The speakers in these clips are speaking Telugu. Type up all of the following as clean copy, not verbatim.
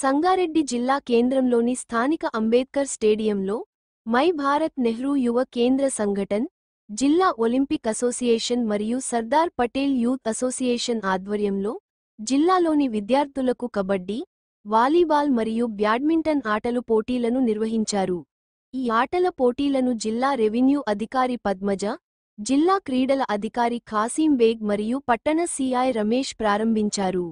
సంగారెడ్డి జిల్లా కేంద్రంలోని స్థానిక అంబేద్కర్ స్టేడియంలో మై భారత్ నెహ్రూ యువ కేంద్ర సంఘటన్, జిల్లా ఒలింపిక్ అసోసియేషన్ మరియు సర్దార్ పటేల్ యూత్ అసోసియేషన్ ఆధ్వర్యంలో జిల్లాలోని విద్యార్థులకు కబడ్డీ, వాలీబాల్ మరియు బ్యాడ్మింటన్ ఆటలు పోటీలను నిర్వహించారు. ఈ ఆటల పోటీలను జిల్లా రెవెన్యూ అధికారి పద్మజ, జిల్లా క్రీడల అధికారి ఖాసీం బేగ్ మరియు పట్టణ సిఐ రమేష్ ప్రారంభించారు.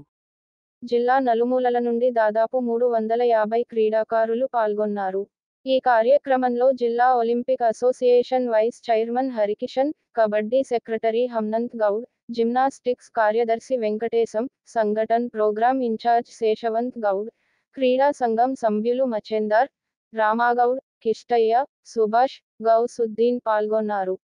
జిల్లా నలుమూలల నుండి దాదాపు 350 క్రీడాకారులు పాల్గొన్నారు. ఈ కార్యక్రమంలో జిల్లా olympic association vice chairman Harikishan, kabaddi secretary Hamnanth Goud, gymnastics కార్యదర్శి వెంకటేశం, సంఘటన్ ప్రోగ్రామ్ ఇన్ఛార్జ్ శేషవంత్ గౌడ్, క్రీడా సంఘం సభ్యులు మచెందార్, రామాగౌడ్, కిష్టయ్య, సుభాష్, గౌసుద్దీన్ పాల్గొన్నారు.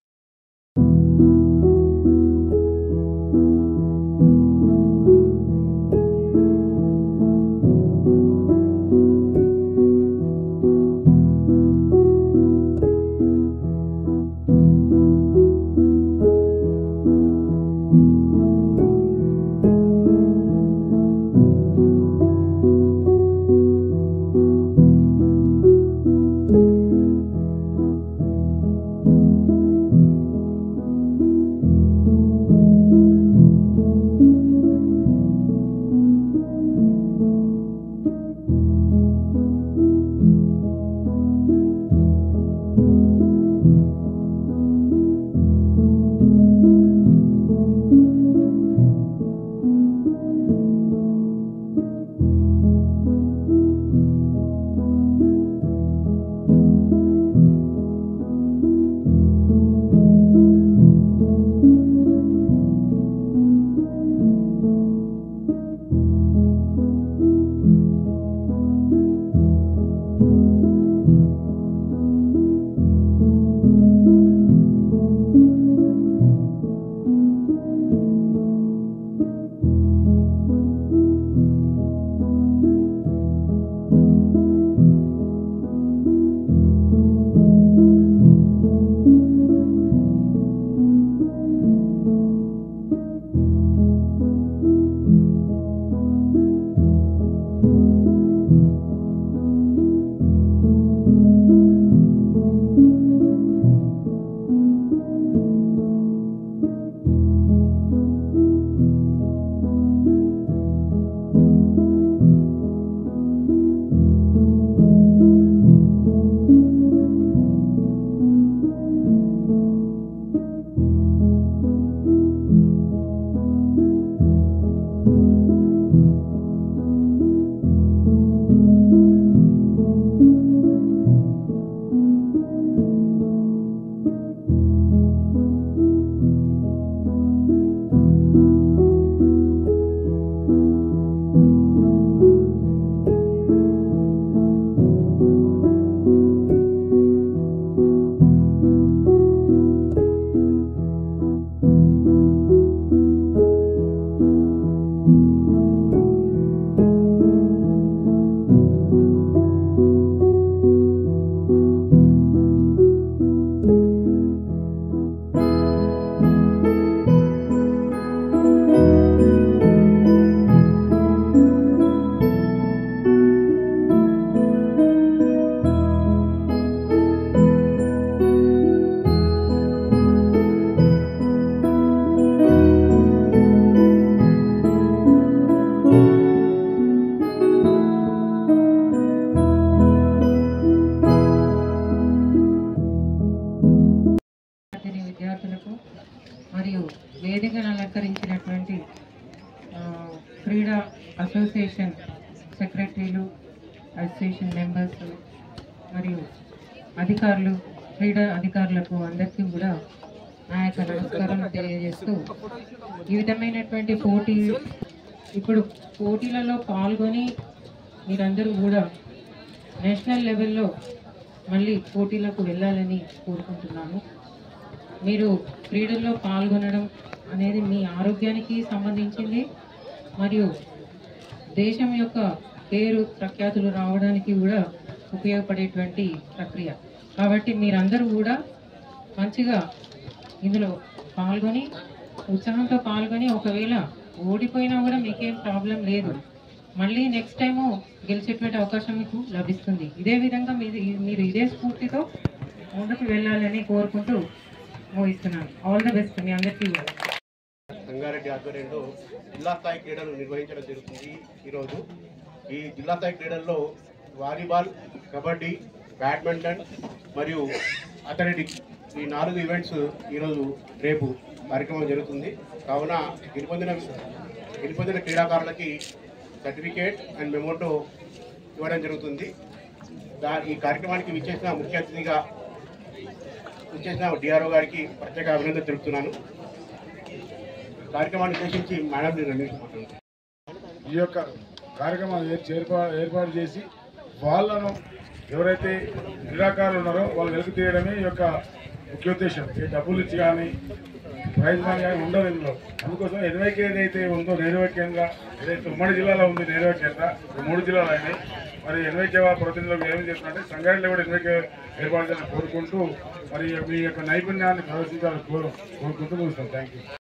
విద్యార్థులకు మరియు వేదికను అలంకరించినటువంటి క్రీడా అసోసియేషన్ సెక్రటరీలు, అసోసియేషన్ మెంబర్స్ మరియు అధికారులు, క్రీడా అధికారులకు అందరికీ కూడా నా యొక్క నమస్కారం తెలియజేస్తూ, ఈ విధమైనటువంటి ఇప్పుడు పోటీలలో పాల్గొని మీరందరూ కూడా నేషనల్ లెవెల్లో మళ్ళీ పోటీలకు వెళ్ళాలని కోరుకుంటున్నాను. మీరు క్రీడల్లో పాల్గొనడం అనేది మీ ఆరోగ్యానికి సంబంధించింది మరియు దేశం యొక్క పేరు ప్రఖ్యాతులు రావడానికి కూడా ఉపయోగపడేటువంటి ప్రక్రియ. కాబట్టి మీరందరూ కూడా మంచిగా ఇందులో పాల్గొని ఉత్సాహంతో పాల్గొని ఒకవేళ ఓడిపోయినా కూడా మీకేం ప్రాబ్లం లేదు. మళ్ళీ నెక్స్ట్ టైము గెలిచేటువంటి అవకాశం మీకు లభిస్తుంది. ఇదే విధంగా మీరు ఇదే స్ఫూర్తితో ముందుకు వెళ్ళాలని కోరుకుంటూ ముగిస్తున్నాను. ఆల్ ది బెస్ట్ మీ అందరికీ. సంగారెడ్డి ఆధ్వర్యంలో జిల్లా స్థాయి క్రీడలు నిర్వహించడం జరుగుతుంది. ఈరోజు ఈ జిల్లా స్థాయి క్రీడల్లో వాలీబాల్, కబడ్డీ, బ్యాడ్మింటన్ మరియు అథ్లెటిక్స్ ఈ 4 ఈవెంట్స్ ఈరోజు రేపు కార్యక్రమం జరుగుతుంది. కావున గెలుపొందిన క్రీడాకారులకి సర్టిఫికేట్ అండ్ మెమోటో ఇవ్వడం జరుగుతుంది. ఈ కార్యక్రమానికి విచ్చేసిన ముఖ్య అతిథిగా డిఆర్ఓ గారికి ప్రత్యేక అభినందన తెలుపుతున్నాను. కార్యక్రమాన్ని ఉద్దేశించి మేడం నిర్వహించుకుంటున్నాను. ఈ యొక్క కార్యక్రమాన్ని ఏర్పాటు చేసి వాళ్ళను ఎవరైతే క్రీడాకారులు ఉన్నారో వాళ్ళు వెలుగు తీయడమే ఈ యొక్క ముఖ్య ఉద్దేశం. డబ్బులు ఇచ్చి కానీ ప్రైజ్ మనీ కానీ ఉండదు ఇందులో. అందుకోసం ఎన్వైకే ఏదైతే ఉందో నేరువైక్యంగా ఏదైతే ఉమ్మడి జిల్లాలో ఉంది నేరువైక్యంగా 3 జిల్లాలు అయినాయి. మరి ఎన్వైకే ప్రతినిధులకు ఏమేమి చేస్తున్నారంటే సంగారెడ్డిలో కూడా ఎన్వైకే ఏర్పాటు చేయాలని కోరుకుంటూ మరి మీ యొక్క నైపుణ్యాన్ని ప్రదర్శించాలని కోరుకుంటూ ముగిస్తాం. Thank you.